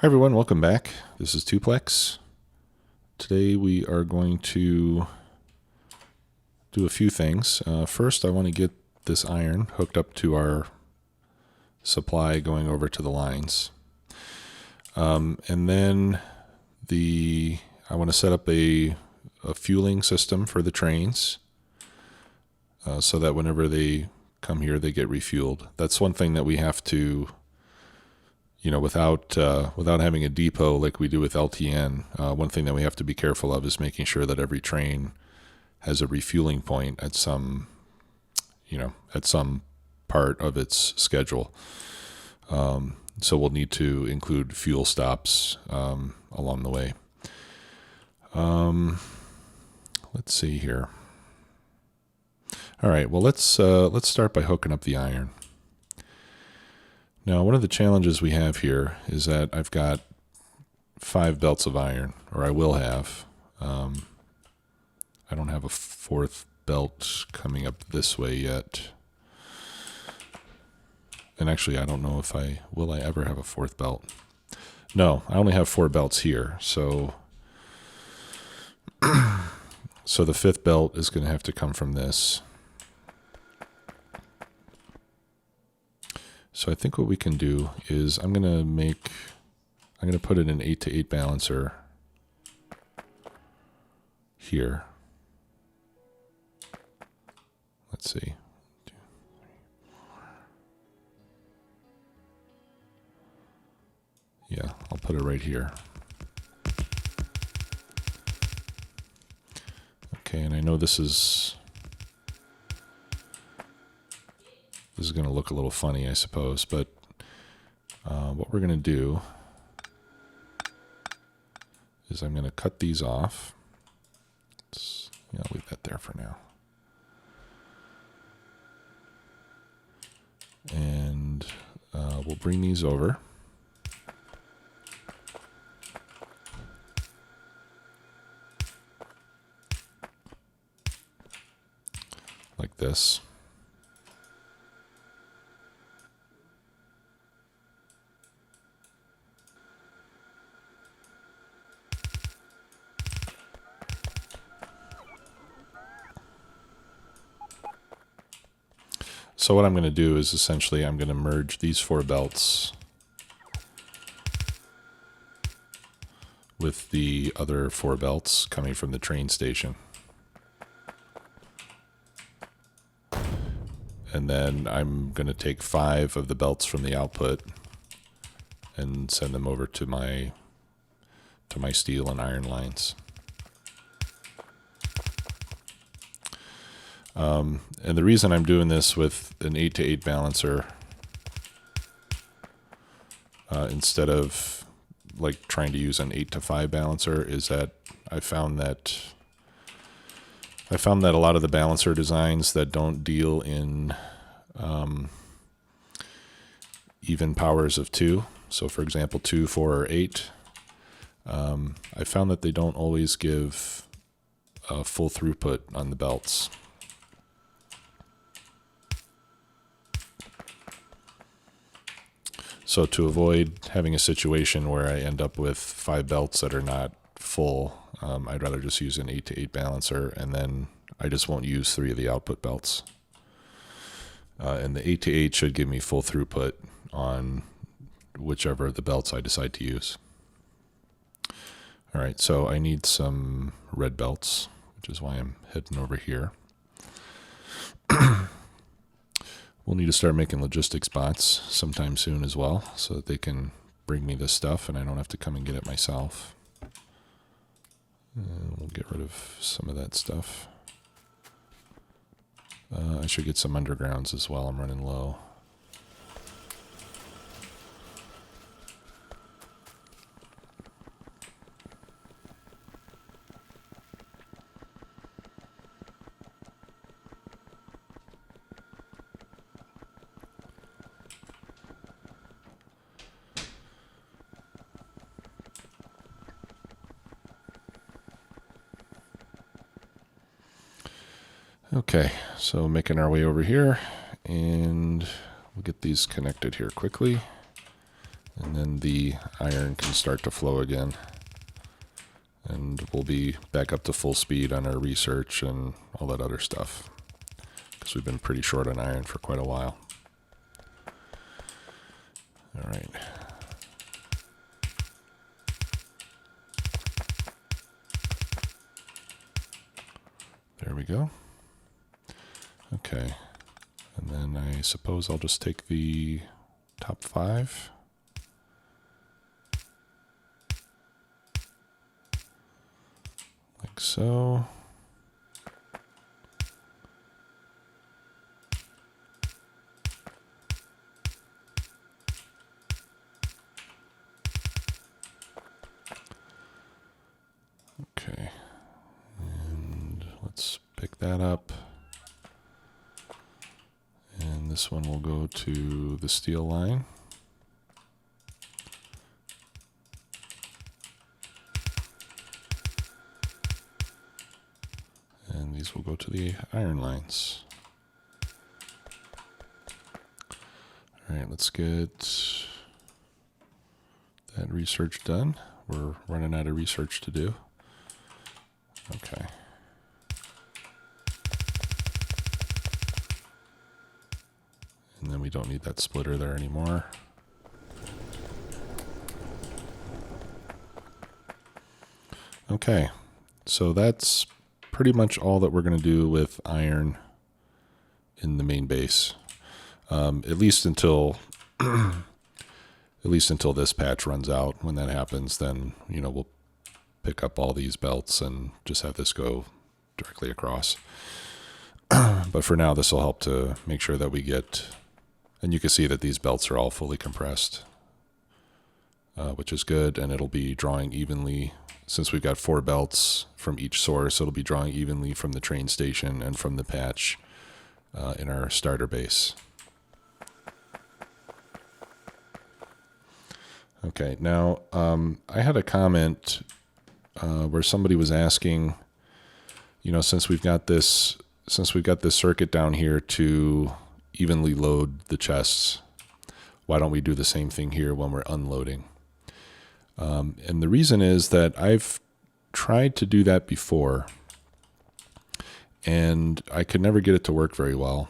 Hi everyone, welcome back. This is Tuplex. Today we are going to do a few things. First, I want to get this iron hooked up to our supply going over to the lines. And then I want to set up a fueling system for the trains so that whenever they come here, they get refueled. That's one thing that we have to, without having a depot like we do with LTN, one thing that we have to be careful of is making sure that every train has a refueling point at some part of its schedule. So we'll need to include fuel stops along the way. Let's see here. All right, well let's start by hooking up the iron. Now, one of the challenges we have here is that I've got 5 belts of iron, or I will have. I don't have a 4th belt coming up this way yet. And actually, I don't know if will I ever have a 4th belt. No, I only have 4 belts here. So the 5th belt is going to have to come from this. So I think what we can do is I'm going to put in an 8-to-8 balancer here. Let's see. 2, 3, 4. Yeah, I'll put it right here. Okay, and I know this is going to look a little funny, I suppose, but what we're going to do is I'm going to cut these off. I'll leave that there for now. And we'll bring these over. Like this. So what I'm going to do is essentially I'm going to merge these 4 belts with the other 4 belts coming from the train station. And then I'm going to take 5 of the belts from the output and send them over to my steel and iron lines. And the reason I'm doing this with an 8-to-8 balancer instead of like trying to use an 8-to-5 balancer is that I found that a lot of the balancer designs that don't deal in even powers of 2, so for example 2, 4, or 8, I found that they don't always give full throughput on the belts. So to avoid having a situation where I end up with 5 belts that are not full, I'd rather just use an 8-to-8 balancer, and then I just won't use 3 of the output belts. And the 8-to-8 should give me full throughput on whichever of the belts I decide to use. All right, so I need some red belts, which is why I'm heading over here. We'll need to start making logistics bots sometime soon as well, so that they can bring me this stuff and I don't have to come and get it myself. And we'll get rid of some of that stuff. I should get some undergrounds as well. I'm running low. Okay, so making our way over here, and we'll get these connected here quickly. And then the iron can start to flow again. And we'll be back up to full speed on our research and all that other stuff, because we've been pretty short on iron for quite a while. All right. There we go. Okay. And then I suppose I'll just take the top 5. Like so. Okay. And let's pick that up. And this one will go to the steel line. And these will go to the iron lines. All right, let's get that research done. We're running out of research to do. Okay. And then we don't need that splitter there anymore. Okay, so that's pretty much all that we're going to do with iron in the main base, at least until this patch runs out. When that happens, then we'll pick up all these belts and just have this go directly across. But for now, this will help to make sure that we get, and you can see that these belts are all fully compressed, which is good, and it'll be drawing evenly. Since we've got 4 belts from each source, it'll be drawing evenly from the train station and from the patch in our starter base. Okay, now I had a comment where somebody was asking, since we've got this circuit down here to evenly load the chests, why don't we do the same thing here when we're unloading? And the reason is that I've tried to do that before, and I could never get it to work very well.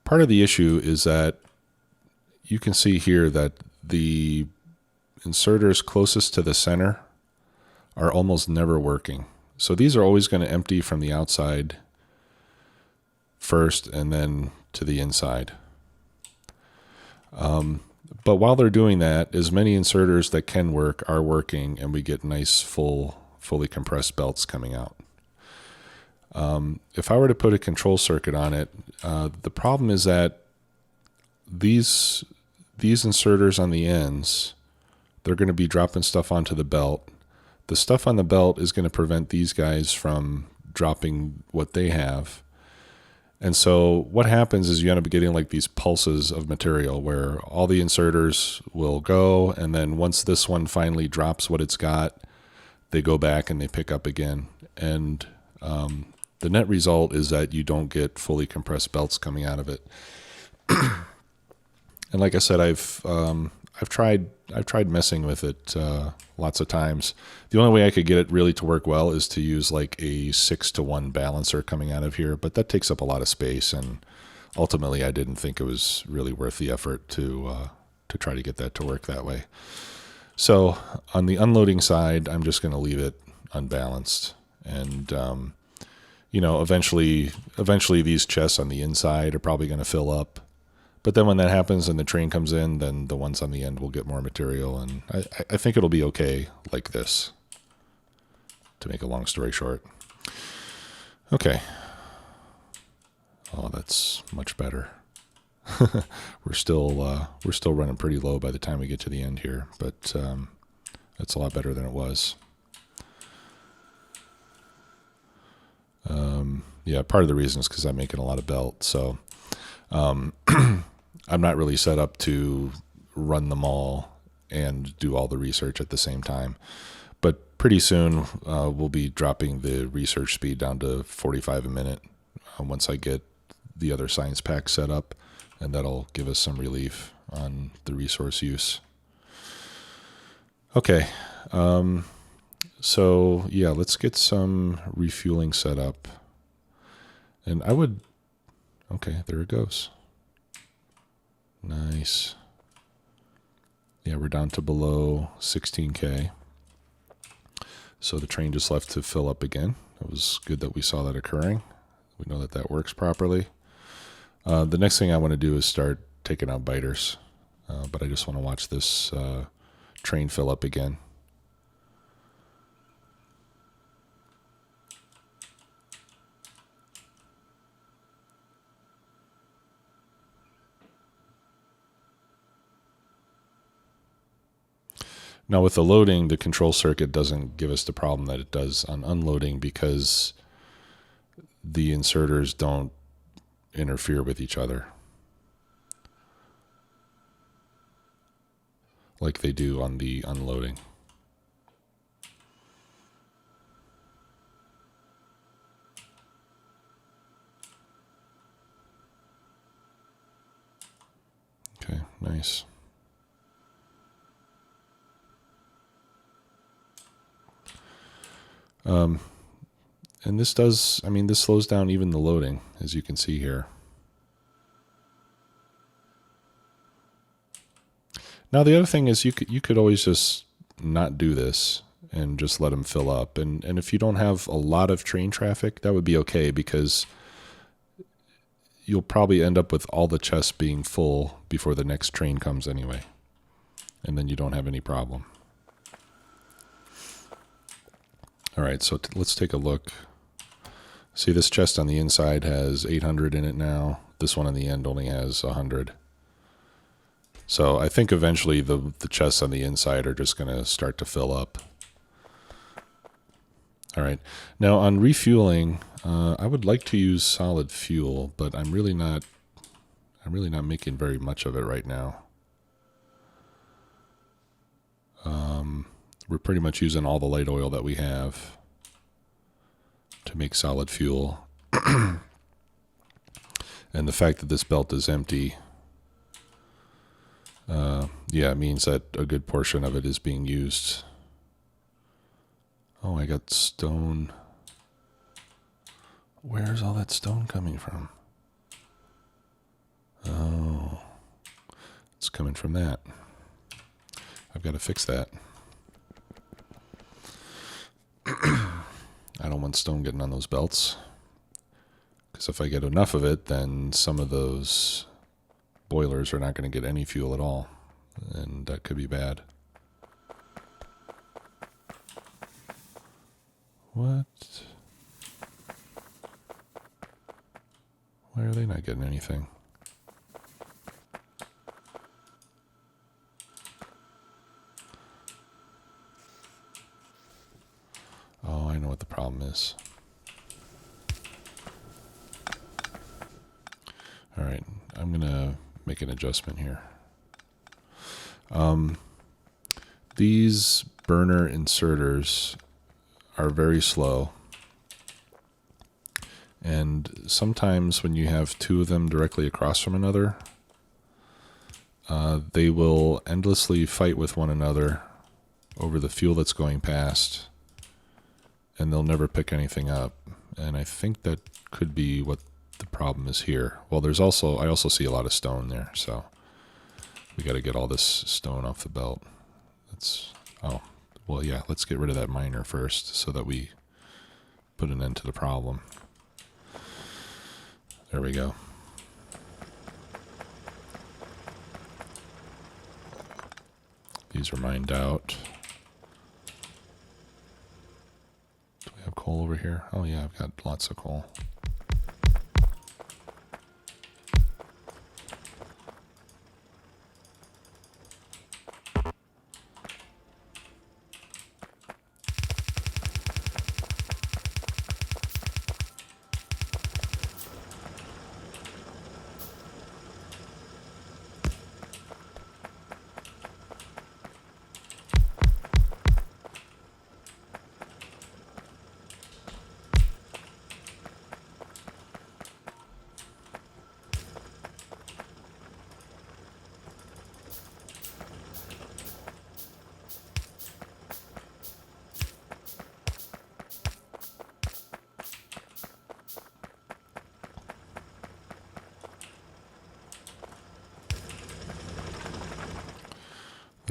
Part of the issue is that you can see here that the inserters closest to the center are almost never working. So these are always going to empty from the outside first and then to the inside. But while they're doing that, as many inserters that can work are working, and we get nice fully compressed belts coming out. If I were to put a control circuit on it, the problem is that these inserters on the ends, they're going to be dropping stuff onto the belt. The stuff on the belt is going to prevent these guys from dropping what they have. And so what happens is you end up getting like these pulses of material where all the inserters will go, and then once this one finally drops what it's got, they go back and they pick up again. And the net result is that you don't get fully compressed belts coming out of it. And like I said, I've tried messing with it lots of times. The only way I could get it really to work well is to use like a 6-to-1 balancer coming out of here, but that takes up a lot of space, and ultimately I didn't think it was really worth the effort to try to get that to work that way. So on the unloading side, I'm just going to leave it unbalanced, and eventually these chests on the inside are probably going to fill up. But then when that happens and the train comes in, then the ones on the end will get more material. And I think it'll be okay like this, to make a long story short. Okay. Oh, that's much better. We're still running pretty low by the time we get to the end here, but it's a lot better than it was. Yeah, part of the reason is because I'm making a lot of belt, so I'm not really set up to run them all and do all the research at the same time. But pretty soon we'll be dropping the research speed down to 45 a minute once I get the other science pack set up, and that'll give us some relief on the resource use. Okay. So yeah, let's get some refueling set up. And I would, okay, there it goes. Nice. Yeah, we're down to below 16K. So the train just left to fill up again. It was good that we saw that occurring. We know that that works properly. The next thing I want to do is start taking out biters. But I just want to watch this train fill up again. Now with the loading, the control circuit doesn't give us the problem that it does on unloading because the inserters don't interfere with each other like they do on the unloading. Okay, nice. And this does, I mean, this slows down even the loading, as you can see here. Now the other thing is you could always just not do this and just let them fill up. And if you don't have a lot of train traffic, that would be okay because you'll probably end up with all the chests being full before the next train comes anyway. And then you don't have any problem. All right, so let's take a look. See, this chest on the inside has 800 in it now. This one on the end only has 100. So I think eventually the chests on the inside are just going to start to fill up. All right. Now on refueling, I would like to use solid fuel, but I'm really not making very much of it right now. We're pretty much using all the light oil that we have to make solid fuel. And the fact that this belt is empty, yeah, it means that a good portion of it is being used. Oh, I got stone. Where's all that stone coming from? Oh, it's coming from that. I've got to fix that. I don't want stone getting on those belts. Because if I get enough of it, then some of those boilers are not going to get any fuel at all. And that could be bad. What? Why are they not getting anything? Oh, I know what the problem is. All right, I'm going to make an adjustment here. These burner inserters are very slow. And sometimes when you have two of them directly across from another, they will endlessly fight with one another over the fuel that's going past, and they'll never pick anything up. And I think that could be what the problem is here. Well, I also see a lot of stone there, so we got to get all this stone off the belt. Well, yeah, let's get rid of that miner first so that we put an end to the problem. There we go. These are mined out. Do we have coal over here? Oh yeah, I've got lots of coal.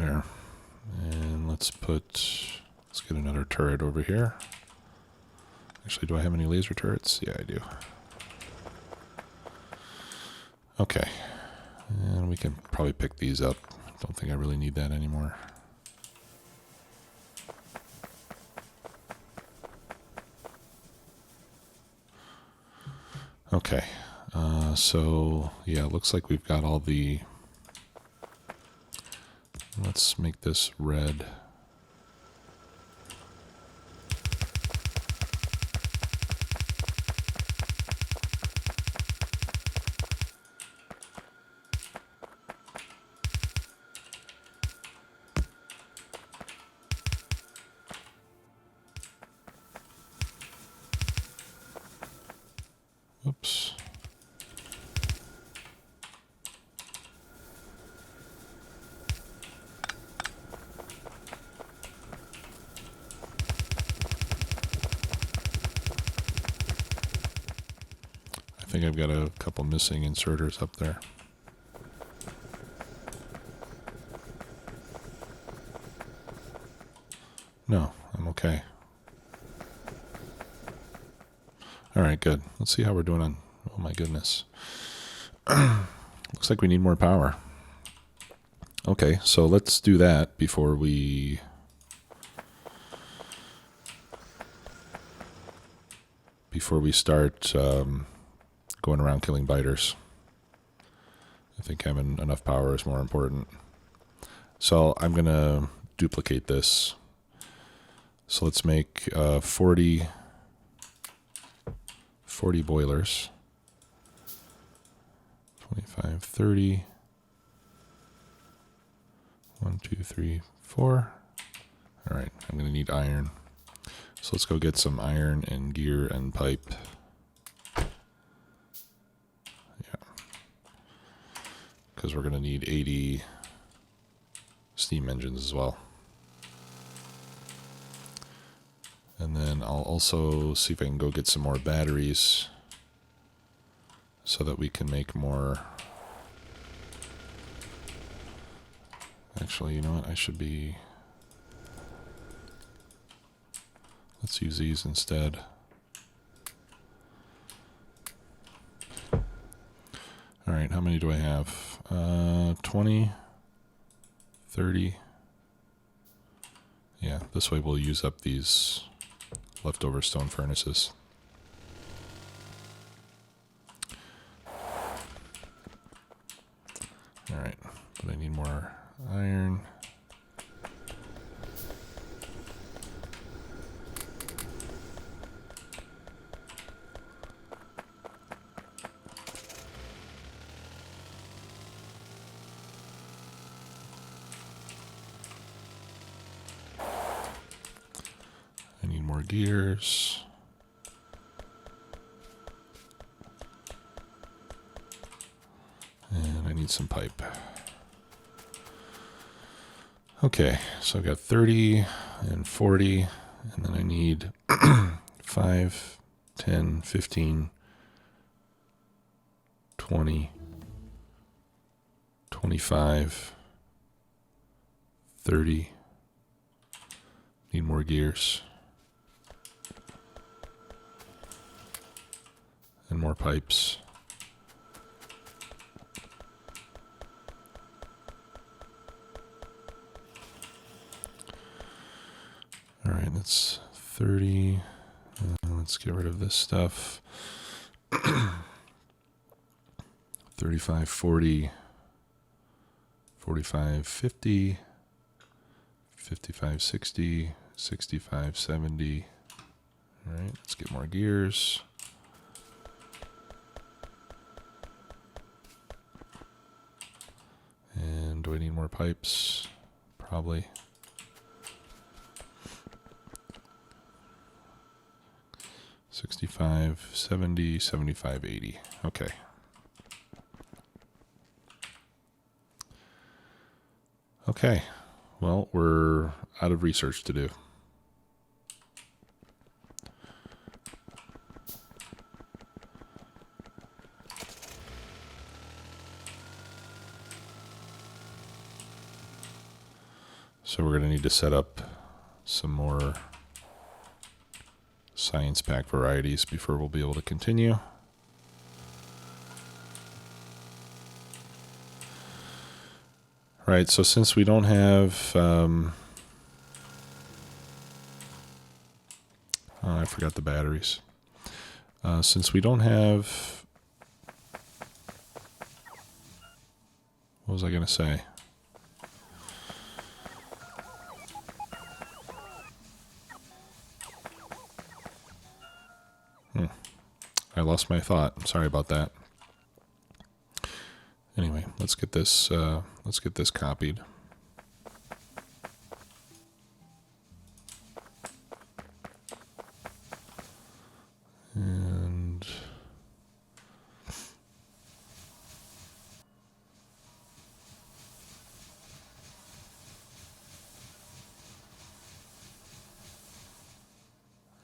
There. And let's get another turret over here. Actually, do I have any laser turrets? Yeah, I do. Okay. And we can probably pick these up. Don't think I really need that anymore. Okay. So, yeah, it looks like we've got all the... Let's make this red. Oops. I think I've got a couple missing inserters up there. No, I'm okay. All right, good. Let's see how we're doing on... Oh my goodness. Looks like we need more power. Okay, so let's do that before we start going around killing biters. I think having enough power is more important. So I'm going to duplicate this. So let's make 40 boilers. 25, 30. 1, 2, 3, 4. All right, I'm going to need iron. So let's go get some iron and gear and pipe. Yeah. Because we're going to need 80 steam engines as well. And then I'll also see if I can go get some more batteries so that we can make more. Actually, you know what? I should be... Let's use these instead. All right, how many do I have? 20, 30. Yeah, this way we'll use up these leftover stone furnaces. All right, but I need more iron. I need more gears. And I need some pipe. Okay, so I've got 30 and 40, and then I need 5, 10, 15, 20, 25, 30. Need more gears. And more pipes. All right, that's 30. Let's get rid of this stuff. 35, 40, 45, 50, 55, 60, 65, 70. All right, let's get more gears. And do I need more pipes? Probably. $65, 70, 75, 80. Okay. Okay. Well, we're out of research to do. So we're going to need to set up some more science pack varieties before we'll be able to continue. Right, so since we don't have, oh, I forgot the batteries. Since we don't have, what was I going to say? I lost my thought. Sorry about that. Anyway, let's get this copied. And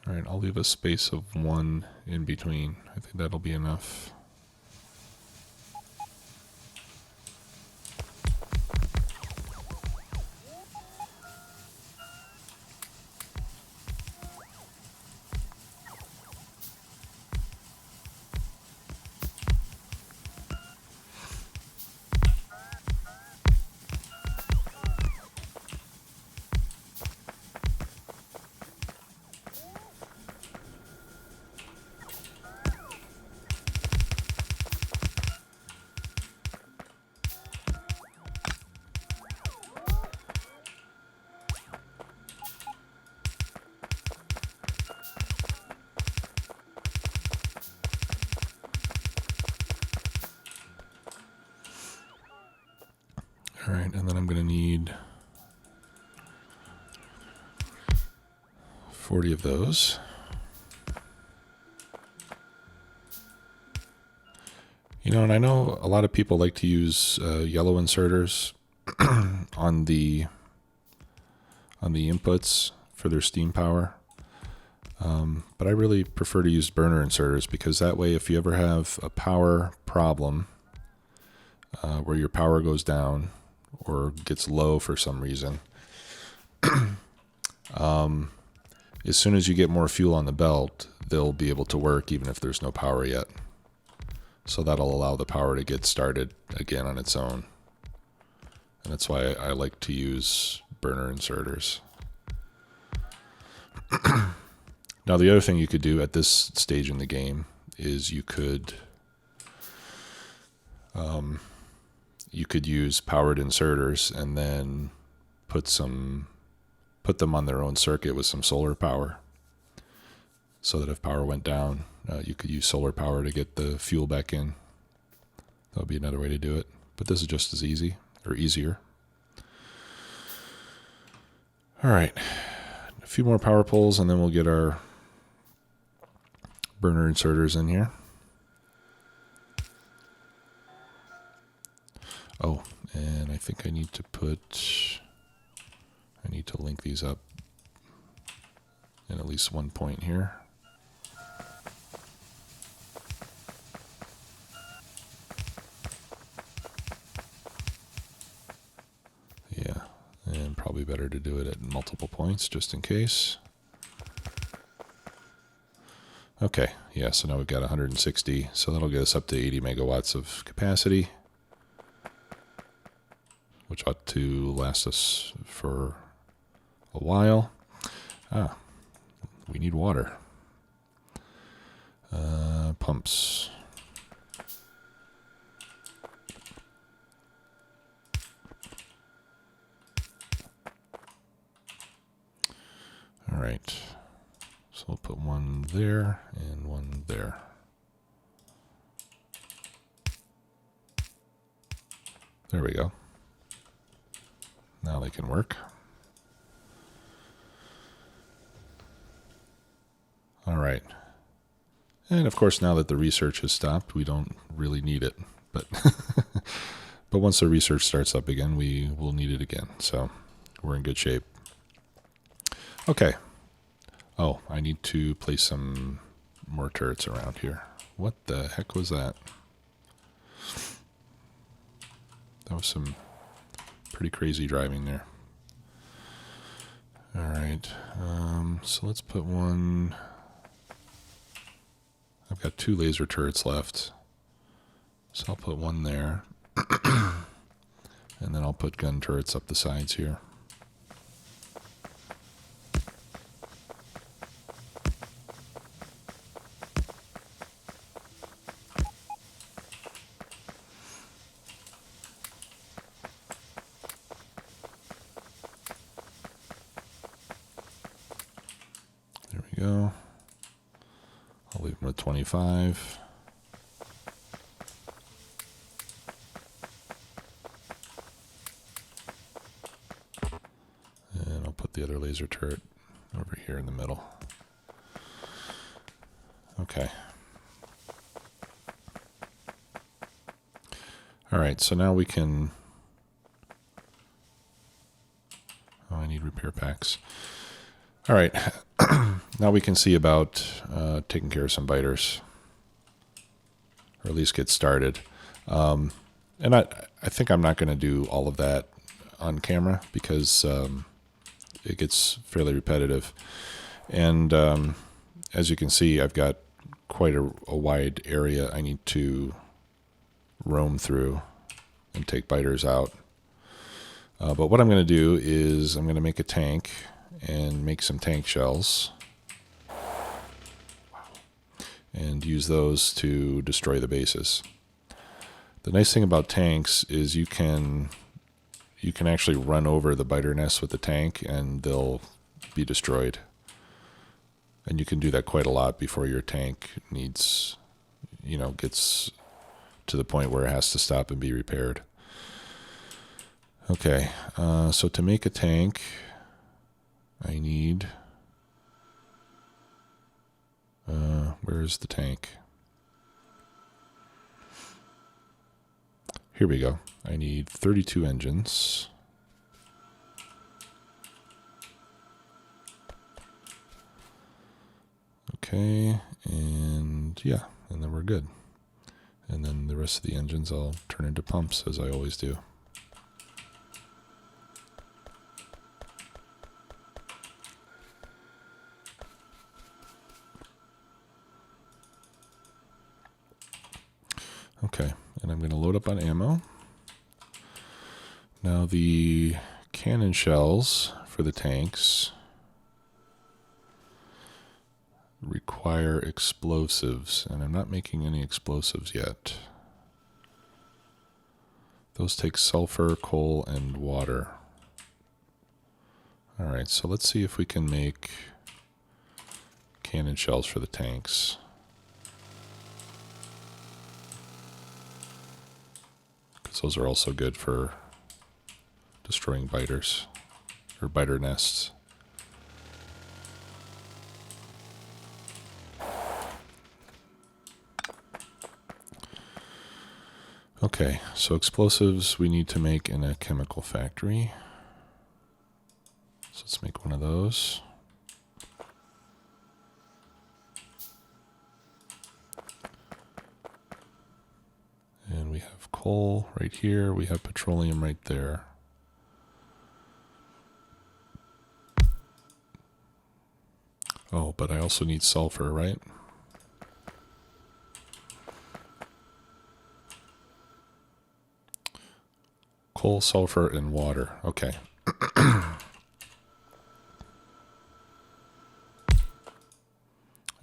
all right, I'll leave a space of 1 in between. I think that'll be enough. All right, and then I'm going to need 40 of those. You know, and I know a lot of people like to use yellow inserters on the inputs for their steam power. But I really prefer to use burner inserters because that way if you ever have a power problem where your power goes down or gets low for some reason, as soon as you get more fuel on the belt, they'll be able to work even if there's no power yet. So that'll allow the power to get started again on its own. And that's why I like to use burner inserters. Now the other thing you could do at this stage in the game is you could use powered inserters and then put them on their own circuit with some solar power, so that if power went down, you could use solar power to get the fuel back in. That would be another way to do it, but this is just as easy, or easier. All right, a few more power poles and then we'll get our burner inserters in here. Oh, and I think I need to link these up in at least one point here. Yeah, and probably better to do it at multiple points just in case. Okay, yeah, so now we've got 160, so that'll get us up to 80 megawatts of capacity, which ought to last us for a while. We need water. Pumps. All right, so we'll put one there and one there. There we go. Now they can work. All right. And of course, now that the research has stopped, we don't really need it. But but once the research starts up again, we will need it again. So we're in good shape. Okay. Oh, I need to place some more turrets around here. What the heck was that? That was some pretty crazy driving there. right, so let's put one. I've got 2 laser turrets left, so I'll put one there, and then I'll put gun turrets up the sides here. There we go. I'll leave them at 25. And I'll put the other laser turret over here in the middle. Okay. All right, so now we can... Oh, I need repair packs. All right, now we can see about taking care of some biters, or at least get started. And I think I'm not going to do all of that on camera because it gets fairly repetitive. And as you can see, I've got quite a wide area I need to roam through and take biters out. But what I'm going to do is I'm going to make a tank and make some tank shells and use those to destroy the bases. The nice thing about tanks is you can actually run over the biter nests with the tank and they'll be destroyed. And you can do that quite a lot before your tank needs, gets to the point where it has to stop and be repaired. Okay, so to make a tank, I need, where's the tank? Here we go. I need 32 engines. Okay, and yeah, and then we're good. And then the rest of the engines I'll turn into pumps, as I always do. Okay, and I'm going to load up on ammo. Now the cannon shells for the tanks require explosives, and I'm not making any explosives yet. Those take sulfur, coal, and water. Alright, so let's see if we can make cannon shells for the tanks. Because those are also good for destroying biters, or biter nests. Okay, so explosives we need to make in a chemical factory. So let's make one of those. And we have coal right here, we have petroleum right there. Oh, but I also need sulfur, right? Coal, sulfur, and water. Okay.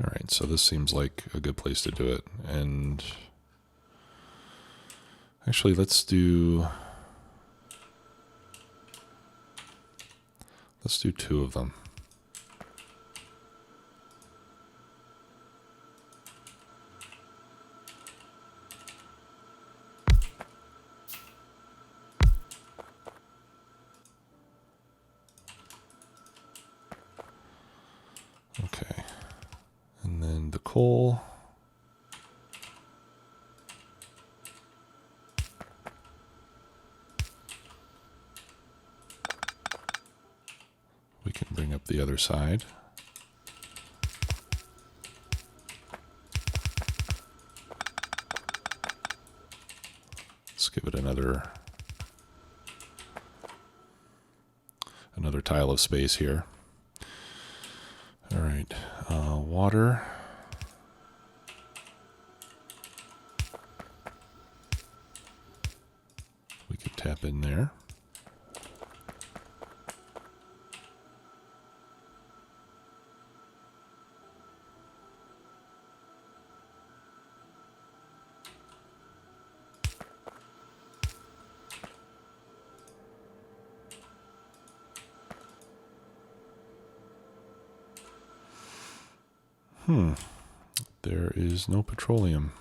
Alright, so this seems like a good place to do it. And actually, let's do 2 of them. Okay, and then the coal. We can bring up the other side. Let's give it another tile of space here. right, water. We could tap in there. There is no petroleum.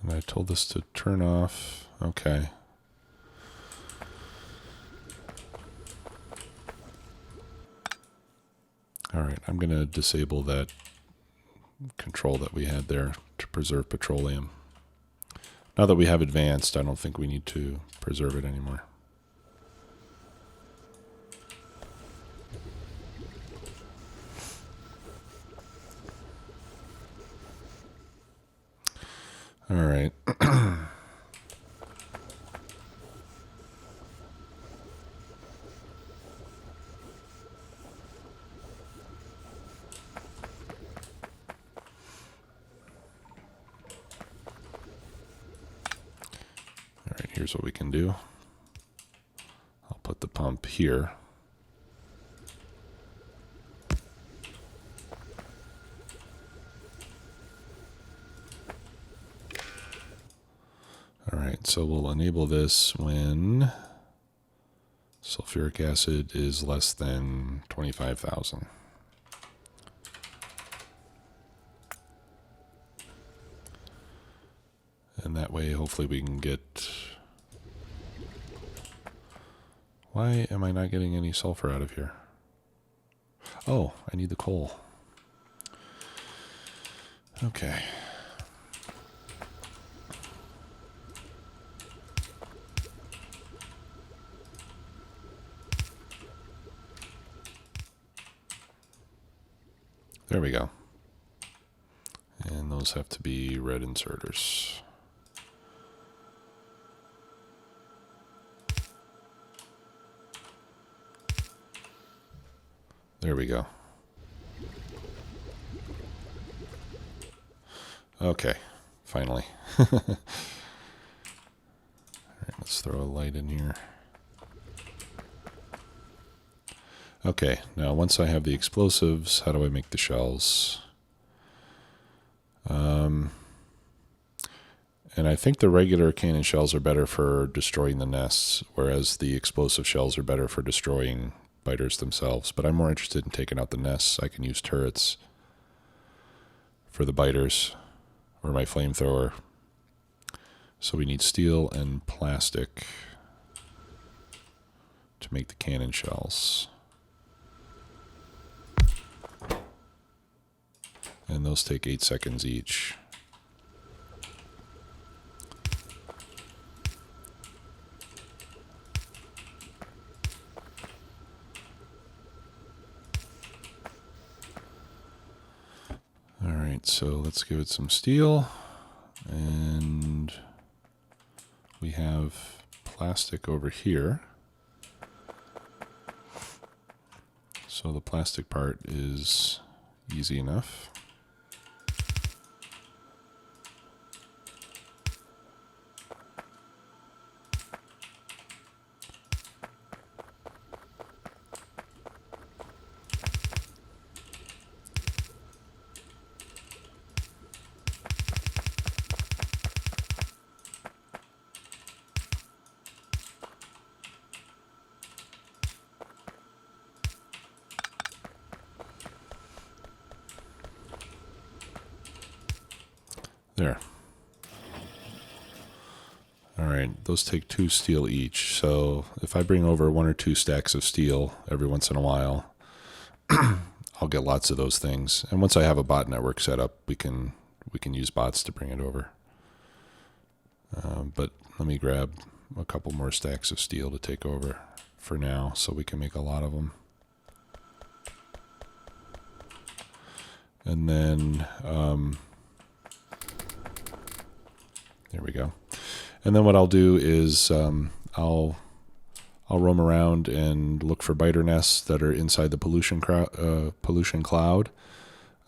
And I told this to turn off. Okay. All right, I'm going to disable that control that we had there to preserve petroleum. Now that we have advanced, I don't think we need to preserve it anymore. All right. Here's what we can do. I'll put the pump here. All right, so we'll enable this when sulfuric acid is less than 25,000. And that way, hopefully we can get... Why am I not getting any sulfur out of here? Oh, I need the coal. Okay. There we go. And those have to be red inserters. There we go. Okay, finally. All right, let's throw a light in here. Okay, now once I have the explosives, how do I make the shells? And I think the regular cannon shells are better for destroying the nests, whereas the explosive shells are better for destroying biters themselves. But I'm more interested in taking out the nests. I can use turrets for the biters, or my flamethrower. So we need steel and plastic to make the cannon shells. And those take 8 seconds each. All right, so let's give it some steel. And we have plastic over here. So the plastic part is easy enough. There. All right, those take 2 steel each. So if I bring over 1 or 2 stacks of steel every once in a while, I'll get lots of those things. And once I have a bot network set up, we can use bots to bring it over. But let me grab a couple more stacks of steel to take over for now, so we can make a lot of them. And then there we go. And then what I'll do is I'll roam around and look for biter nests that are inside the pollution cloud.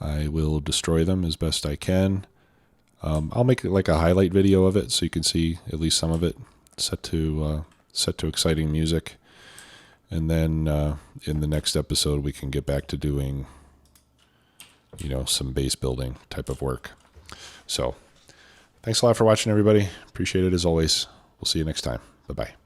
I will destroy them as best I can. I'll make like a highlight video of it so you can see at least some of it, set to exciting music. And then in the next episode we can get back to doing, some base building type of work. So thanks a lot for watching, everybody. Appreciate it as always. We'll see you next time. Bye-bye.